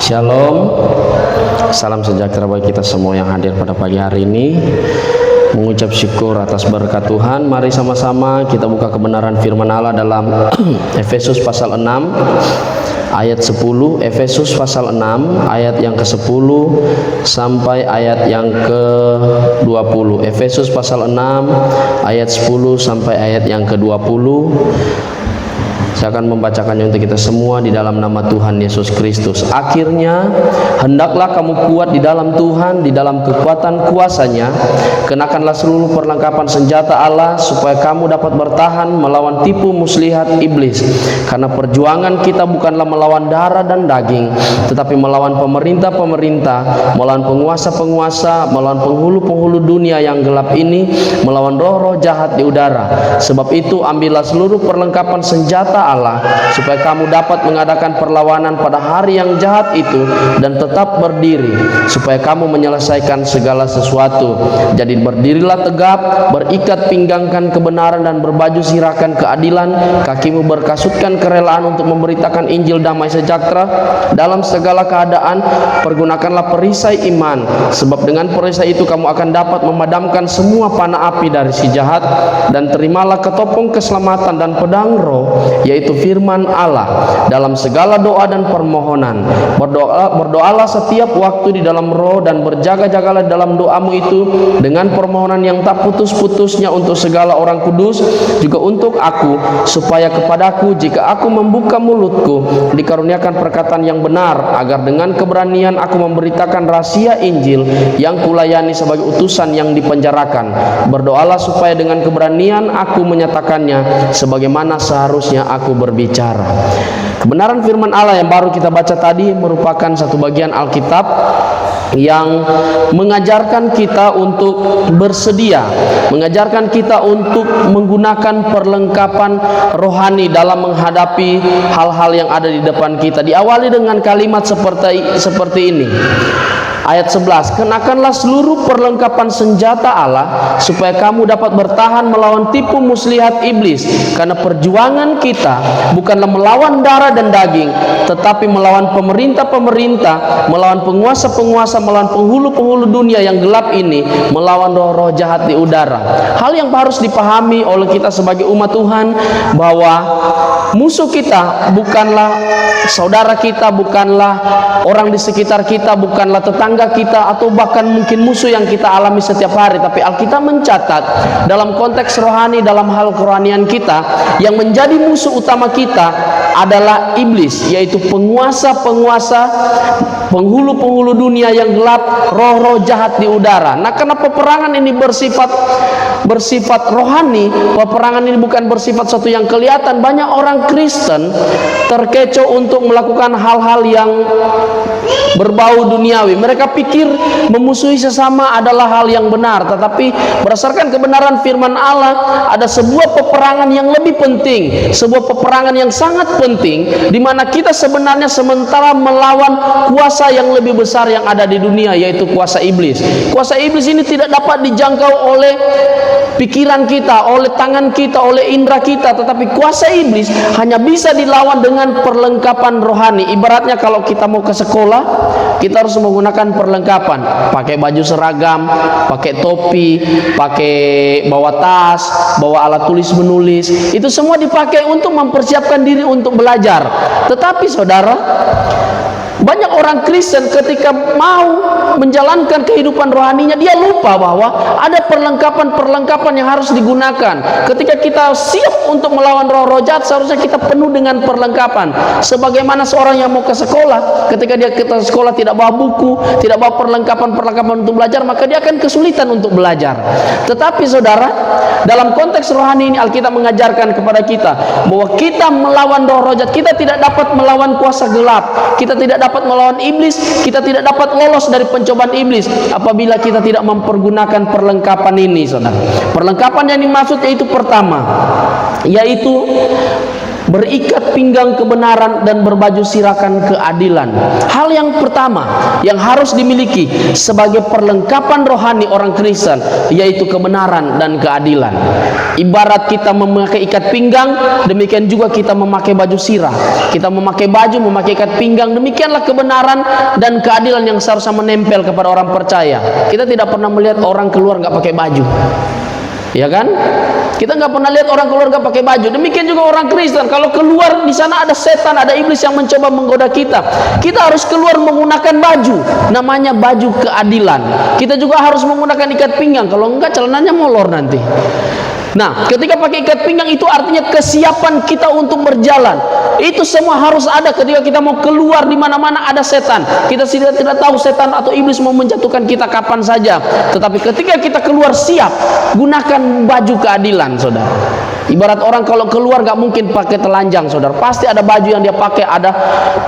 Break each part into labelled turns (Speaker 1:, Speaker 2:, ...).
Speaker 1: Shalom, salam sejahtera bagi kita semua yang hadir pada pagi hari ini. Mengucap syukur atas berkat Tuhan. Mari sama-sama kita buka kebenaran firman Allah dalam Efesus pasal 6 ayat 10. Efesus pasal 6 ayat yang ke-10 sampai ayat yang ke-20. Efesus pasal 6 ayat 10 sampai ayat yang ke-20. Saya akan membacakannya untuk kita semua di dalam nama Tuhan Yesus Kristus. Akhirnya, hendaklah kamu kuat di dalam Tuhan, di dalam kekuatan kuasa-Nya. Kenakanlah seluruh perlengkapan senjata Allah, supaya kamu dapat bertahan melawan tipu muslihat iblis. Karena perjuangan kita bukanlah melawan darah dan daging, tetapi melawan pemerintah-pemerintah, melawan penguasa-penguasa, melawan penghulu-penghulu dunia yang gelap ini, melawan roh-roh jahat di udara. Sebab itu, ambillah seluruh perlengkapan senjata Allah, supaya kamu dapat mengadakan perlawanan pada hari yang jahat itu dan tetap berdiri, supaya kamu menyelesaikan segala sesuatu. Jadi berdirilah tegap, berikat pinggangkan kebenaran dan berbaju sirahkan keadilan, kakimu berkasutkan kerelaan untuk memberitakan Injil damai sejahtera dalam segala keadaan. Pergunakanlah perisai iman, sebab dengan perisai itu kamu akan dapat memadamkan semua panah api dari si jahat. Dan terimalah ketopong keselamatan dan pedang roh, yaitu firman Allah, dalam segala doa dan permohonan. Berdoalah setiap waktu di dalam roh, dan berjaga-jagalah dalam doamu itu dengan permohonan yang tak putus-putusnya untuk segala orang kudus, juga untuk aku, supaya kepadaku, jika aku membuka mulutku, dikaruniakan perkataan yang benar, agar dengan keberanian aku memberitakan rahasia Injil yang kulayani sebagai utusan yang dipenjarakan. Berdoalah supaya dengan keberanian aku menyatakannya sebagaimana seharusnya aku berbicara. Kebenaran firman Allah yang baru kita baca tadi merupakan satu bagian Alkitab yang mengajarkan kita untuk bersedia, mengajarkan kita untuk menggunakan perlengkapan rohani dalam menghadapi hal-hal yang ada di depan kita. Diawali dengan kalimat seperti ini. Ayat 11, kenakanlah seluruh perlengkapan senjata Allah, supaya kamu dapat bertahan melawan tipu muslihat iblis. Karena perjuangan kita bukanlah melawan darah dan daging, tetapi melawan pemerintah-pemerintah, melawan penguasa-penguasa, melawan penghulu-penghulu dunia yang gelap ini, melawan roh-roh jahat di udara. Hal yang harus dipahami oleh kita sebagai umat Tuhan, bahwa musuh kita bukanlah saudara kita, bukanlah orang di sekitar kita, bukanlah tetangga kita, atau bahkan mungkin musuh yang kita alami setiap hari. Tapi Alkitab mencatat dalam konteks rohani, dalam hal kerohanian kita, yang menjadi musuh utama kita adalah iblis, yaitu penguasa-penguasa, penghulu-penghulu dunia yang gelap, roh-roh jahat di udara. Nah, karena peperangan ini bersifat rohani, peperangan ini bukan bersifat sesuatu yang kelihatan. Banyak orang Kristen terkecoh untuk melakukan hal-hal yang berbau duniawi. Mereka pikir memusuhi sesama adalah hal yang benar, tetapi berdasarkan kebenaran firman Allah, ada sebuah peperangan yang lebih penting, sebuah peperangan yang sangat penting, di mana kita sebenarnya sementara melawan kuasa yang lebih besar yang ada di dunia, yaitu kuasa iblis. Kuasa iblis ini tidak dapat dijangkau oleh pikiran kita, oleh tangan kita, oleh indera kita, tetapi kuasa iblis hanya bisa dilawan dengan perlengkapan rohani. Ibaratnya kalau kita mau ke sekolah, kita harus menggunakan perlengkapan, pakai baju seragam, pakai topi, bawa tas, bawa alat tulis menulis. Itu semua dipakai untuk mempersiapkan diri untuk belajar. Tetapi saudara, banyak orang Kristen ketika mau menjalankan kehidupan rohaninya, dia lupa bahwa ada perlengkapan-perlengkapan yang harus digunakan. Ketika kita siap untuk melawan roh-roh jahat, seharusnya kita penuh dengan perlengkapan. Sebagaimana seorang yang mau ke sekolah, ketika dia ke sekolah tidak bawa buku, tidak bawa perlengkapan-perlengkapan untuk belajar, maka dia akan kesulitan untuk belajar. Tetapi saudara, dalam konteks rohani ini Alkitab mengajarkan kepada kita bahwa kita melawan roh-roh jahat, kita tidak dapat melawan kuasa gelap, kita tidak dapat melawan iblis, kita tidak dapat lolos dari pencobaan iblis apabila kita tidak mempergunakan perlengkapan ini, saudara. Perlengkapan yang dimaksud yaitu pertama, yaitu berikat pinggang kebenaran dan berbaju sirakan keadilan. Hal yang pertama yang harus dimiliki sebagai perlengkapan rohani orang Kristen yaitu kebenaran dan keadilan. Ibarat kita memakai ikat pinggang, demikian juga kita memakai baju sirah. Kita memakai baju, memakai ikat pinggang, demikianlah kebenaran dan keadilan yang seharusnya menempel kepada orang percaya. Kita tidak pernah melihat orang keluar nggak pakai baju, ya kan? Kita nggak pernah lihat orang keluar nggak pakai baju. Demikian juga orang Kristen, kalau keluar di sana ada setan, ada iblis yang mencoba menggoda kita. Kita harus keluar menggunakan baju, namanya baju keadilan. Kita juga harus menggunakan ikat pinggang, kalau enggak celananya molor nanti. Nah, ketika pakai ikat pinggang itu artinya kesiapan kita untuk berjalan. Itu semua harus ada ketika kita mau keluar di mana-mana ada setan. Kita tidak tahu setan atau iblis mau menjatuhkan kita kapan saja. Tetapi ketika kita keluar siap, gunakan baju keadilan, saudara. Ibarat orang kalau keluar gak mungkin pakai telanjang, saudara. Pasti ada baju yang dia pakai, ada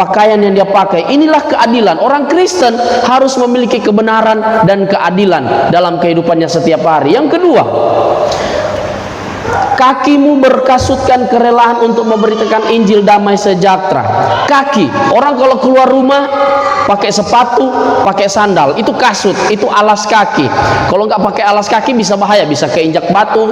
Speaker 1: pakaian yang dia pakai. Inilah keadilan. Orang Kristen harus memiliki kebenaran dan keadilan dalam kehidupannya setiap hari. Yang kedua, kakimu berkasutkan kerelaan untuk memberitakan Injil damai sejahtera. Kaki, orang kalau keluar rumah pakai sepatu, pakai sandal, itu kasut, itu alas kaki. Kalau nggak pakai alas kaki bisa bahaya, bisa keinjak batu,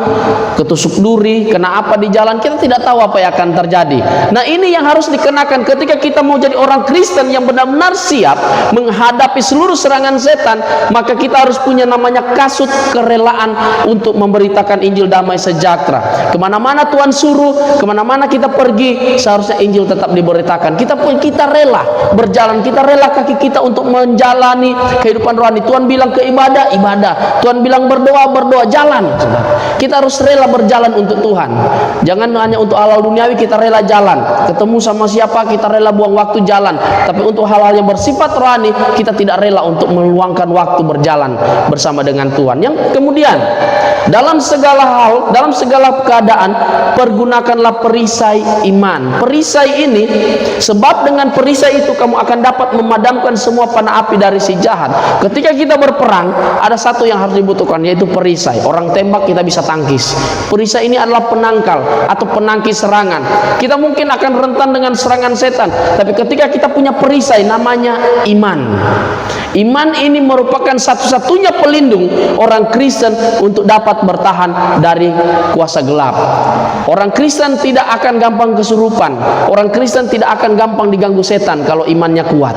Speaker 1: ketusuk duri, kena apa di jalan, kita tidak tahu apa yang akan terjadi. Nah, ini yang harus dikenakan ketika kita mau jadi orang Kristen yang benar-benar siap menghadapi seluruh serangan setan. Maka kita harus punya namanya kasut kerelaan untuk memberitakan Injil damai sejahtera. Kemana-mana Tuhan suruh, kemana-mana kita pergi, seharusnya Injil tetap diberitakan. Kita rela berjalan, kita rela kaki kita untuk menjalani kehidupan rohani. Tuhan bilang ke ibadah, ibadah. Tuhan bilang berdoa, berdoa, jalan. Kita harus rela berjalan untuk Tuhan. Jangan hanya untuk hal-hal duniawi kita rela jalan. Ketemu sama siapa kita rela buang waktu jalan. Tapi untuk hal-hal yang bersifat rohani kita tidak rela untuk meluangkan waktu berjalan bersama dengan Tuhan. Yang kemudian, dalam segala hal, dalam segala keadaan, pergunakanlah perisai iman. Perisai ini, sebab dengan perisai itu kamu akan dapat memadamkan semua panah api dari si jahat. Ketika kita berperang, ada satu yang harus dibutuhkan, yaitu perisai. Orang tembak kita bisa tangkis. Perisai ini adalah penangkal atau penangkis serangan. Kita mungkin akan rentan dengan serangan setan, tapi ketika kita punya perisai, namanya iman. Iman ini merupakan satu-satunya pelindung orang Kristen untuk dapat bertahan dari kuasa gelap. Orang Kristen tidak akan gampang kesurupan. Orang Kristen tidak akan gampang diganggu setan kalau imannya kuat.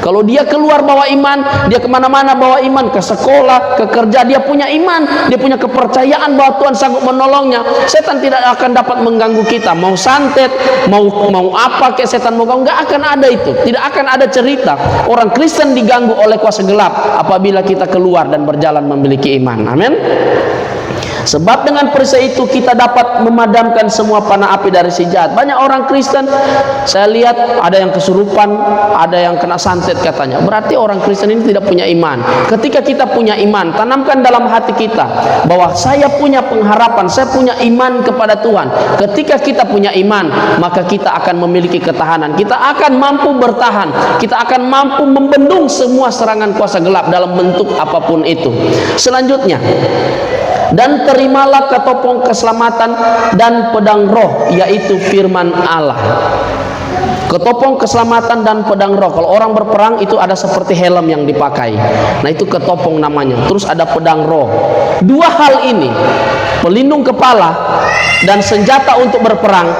Speaker 1: Kalau dia keluar bawa iman, dia kemana-mana bawa iman, ke sekolah, ke kerja, dia punya iman, dia punya kepercayaan bahwa Tuhan sanggup menolongnya. Setan tidak akan dapat mengganggu kita. Mau santet, mau apa kayak setan mau ganggu, nggak akan ada itu. Tidak akan ada cerita orang Kristen diganggu oleh kuasa gelap apabila kita keluar dan berjalan memiliki iman. Amin. Sebab dengan perisai itu kita dapat memadamkan semua panah api dari si jahat. Banyak orang Kristen, saya lihat ada yang kesurupan, ada yang kena santet katanya. Berarti orang Kristen ini tidak punya iman. Ketika kita punya iman, tanamkan dalam hati kita bahwa saya punya pengharapan, saya punya iman kepada Tuhan. Ketika kita punya iman, maka kita akan memiliki ketahanan. Kita akan mampu bertahan. Kita akan mampu membendung semua serangan kuasa gelap dalam bentuk apapun itu. Selanjutnya, dan terimalah ketopong keselamatan dan pedang roh, yaitu firman Allah. Ketopong keselamatan dan pedang roh. Kalau orang berperang itu ada seperti helm yang dipakai. Nah, itu ketopong namanya. Terus ada pedang roh. Dua hal ini, pelindung kepala dan senjata untuk berperang,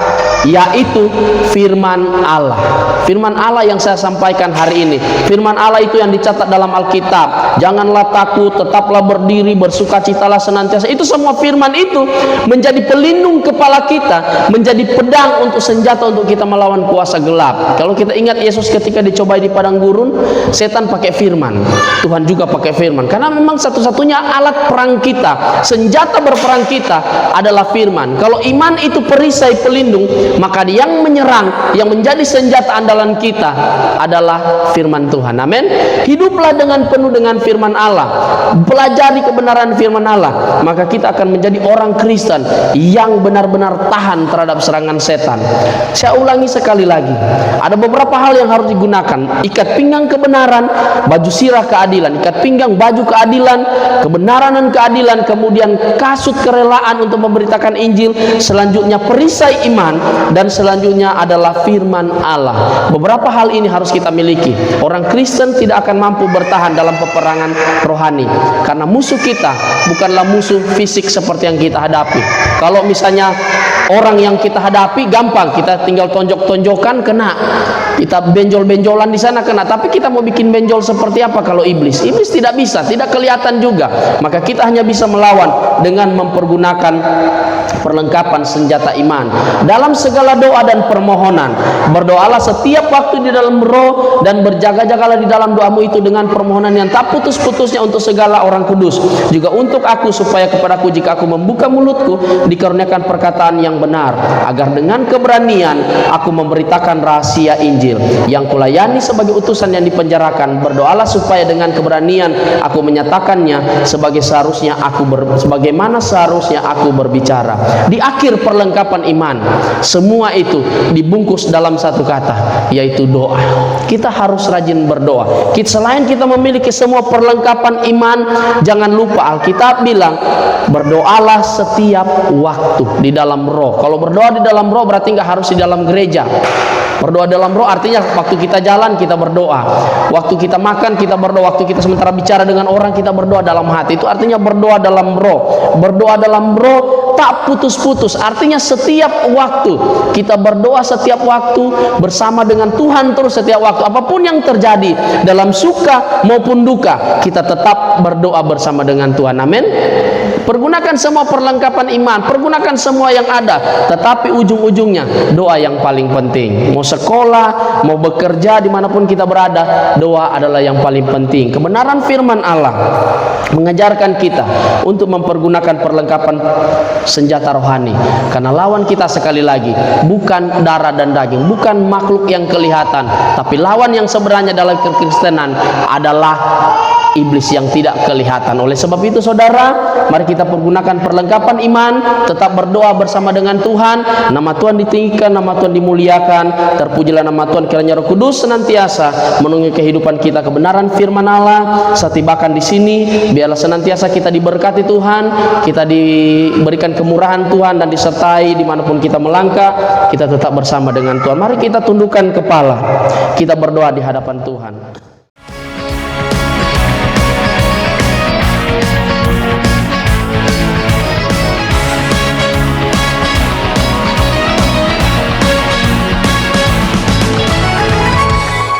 Speaker 1: yaitu firman Allah. Firman Allah yang saya sampaikan hari ini. Firman Allah itu yang dicatat dalam Alkitab. Janganlah takut, tetaplah berdiri, bersukacitalah senantiasa. Itu semua firman itu menjadi pelindung kepala kita, menjadi pedang untuk senjata untuk kita melawan kuasa gelap. Kalau kita ingat Yesus ketika dicobai di padang gurun, setan pakai firman. Tuhan juga pakai firman. Karena memang satu-satunya alat perang kita, senjata berperang kita adalah firman. Kalau iman itu perisai pelindung, maka yang menyerang, yang menjadi senjata andalan kita adalah firman Tuhan. Amin. Hiduplah dengan penuh dengan firman Allah. Pelajari kebenaran firman Allah, maka kita akan menjadi orang Kristen yang benar-benar tahan terhadap serangan setan. Saya ulangi sekali lagi. Ada beberapa hal yang harus digunakan. Ikat pinggang kebenaran, baju sirah keadilan. Ikat pinggang baju keadilan, kebenaran dan keadilan. Kemudian kasut kerelaan untuk memberitakan Injil. Selanjutnya perisai iman. dan selanjutnya adalah firman Allah. Beberapa hal ini harus kita miliki. Orang Kristen tidak akan mampu bertahan dalam peperangan rohani, karena musuh kita bukanlah musuh fisik seperti yang kita hadapi. Kalau misalnya orang yang kita hadapi gampang, kita tinggal tonjok-tonjokan kena, kita benjol-benjolan di sana kena. Tapi kita mau bikin benjol seperti apa kalau iblis? Iblis tidak bisa, tidak kelihatan juga. Maka kita hanya bisa melawan dengan mempergunakan perlengkapan senjata iman. Dalam segala doa dan permohonan, berdoalah setiap waktu di dalam roh, dan berjaga-jagalah di dalam doamu itu dengan permohonan yang tak putus-putusnya untuk segala orang kudus, juga untuk aku, supaya kepadaku jika aku membuka mulutku dikaruniakan perkataan yang benar, agar dengan keberanian aku memberitakan rahasia Injil yang kulayani sebagai utusan yang dipenjarakan. Berdoalah supaya dengan keberanian aku menyatakannya sebagaimana seharusnya aku berbicara. Di akhir perlengkapan iman, semua itu dibungkus dalam satu kata, yaitu doa. Kita harus rajin berdoa. Selain kita memiliki semua perlengkapan iman, jangan lupa Alkitab bilang berdoalah setiap waktu di dalam roh. Kalau berdoa di dalam roh berarti nggak harus di dalam gereja. Berdoa dalam roh artinya waktu kita jalan kita berdoa, waktu kita makan kita berdoa, waktu kita sementara bicara dengan orang kita berdoa dalam hati. Itu artinya berdoa dalam roh. Berdoa dalam roh tak putus-putus, artinya setiap waktu kita berdoa, setiap waktu bersama dengan Tuhan terus setiap waktu. Apapun yang terjadi dalam suka maupun duka, kita tetap berdoa bersama dengan Tuhan. Amin. Pergunakan semua perlengkapan iman, pergunakan semua yang ada, tetapi ujung-ujungnya doa yang paling penting. Mau sekolah, mau bekerja, dimanapun kita berada, doa adalah yang paling penting. Kebenaran firman Allah mengajarkan kita untuk mempergunakan perlengkapan senjata rohani, karena lawan kita sekali lagi bukan darah dan daging, bukan makhluk yang kelihatan, tapi lawan yang sebenarnya dalam kekristenan adalah iblis yang tidak kelihatan. Oleh sebab itu saudara, mari kita pergunakan perlengkapan iman, tetap berdoa bersama dengan Tuhan. Nama Tuhan ditinggikan, nama Tuhan dimuliakan, terpujilah nama Tuhan. Kiranya Roh Kudus senantiasa menuntun kehidupan kita kebenaran firman Allah. Setibakan di sini, biarlah senantiasa kita diberkati Tuhan, kita diberikan kemurahan Tuhan, dan disertai dimanapun kita melangkah, kita tetap bersama dengan Tuhan. Mari kita tundukkan kepala, kita berdoa di hadapan Tuhan.